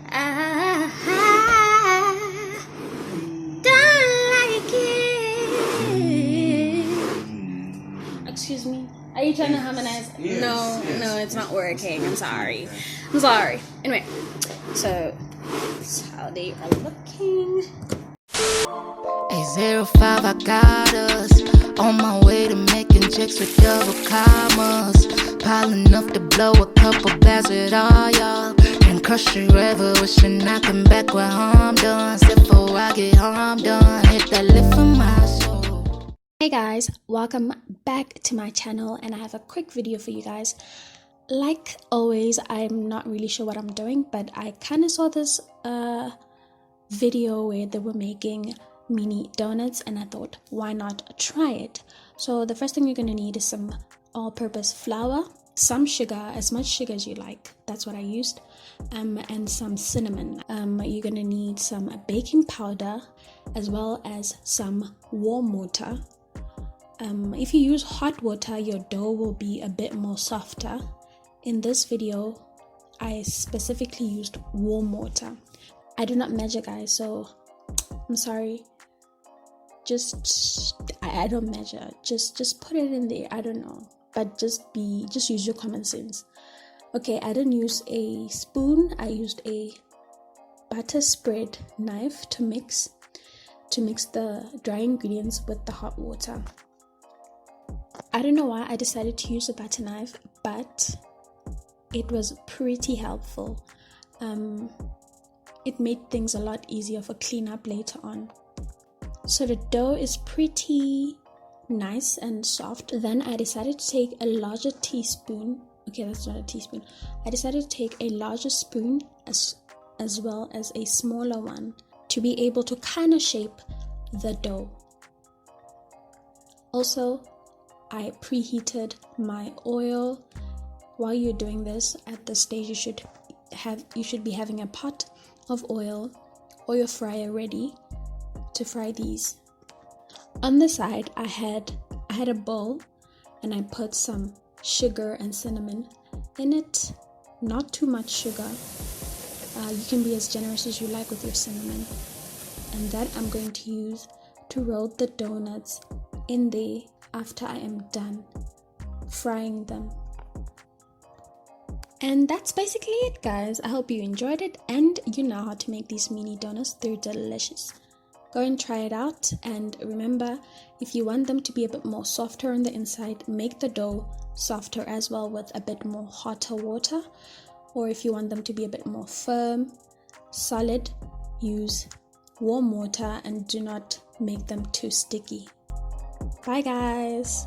I don't like it. Excuse me. Are you trying to harmonize? Yes, No, it's not working. I'm sorry. Anyway, so that's how they are looking. 805, I got us on my way to making checks with double commas, piling up to blow a couple bags with all y'all, and crush the river, wishing I can back where I'm done. Step before I get harm done, hit that lift for my soul. Hey guys, welcome back to my channel, and I have a quick video for you guys. Like always, I'm not really sure what I'm doing, but I kind of saw this video where they were making mini donuts, and I thought, why not try it? So the first thing you're going to need is some all-purpose flour, some sugar, as much sugar as you like, that's what I used, and some cinnamon. You're going to need some baking powder as well as some warm water. If you use hot water, your dough will be a bit more softer. In this video, I specifically used warm water. I do not measure, guys, so I'm sorry. I don't measure. Just put it in there. I don't know, but just use your common sense. Okay, I didn't use a spoon. I used a butter spread knife to mix the dry ingredients with the hot water. I don't know why I decided to use a butter knife, but it was pretty helpful. It made things a lot easier for cleanup later on. So the dough is pretty nice and soft. Then I decided to take a larger teaspoon. Okay, that's not a teaspoon. I decided to take a larger spoon as well as a smaller one to be able to kind of shape the dough. Also, I preheated my oil. While you're doing this, at this stage you should be having a pot of oil fryer ready to fry these. On the side, I had a bowl, and I put some sugar and cinnamon in it. Not too much sugar. You can be as generous as you like with your cinnamon. And that I'm going to use to roll the donuts in there after I am done frying them. And that's basically it, guys. I hope you enjoyed it and you know how to make these mini donuts. They're delicious. Go and try it out, and remember, if you want them to be a bit more softer on the inside, make the dough softer as well with a bit more hotter water. Or if you want them to be a bit more firm, solid, use warm water and do not make them too sticky. Bye guys.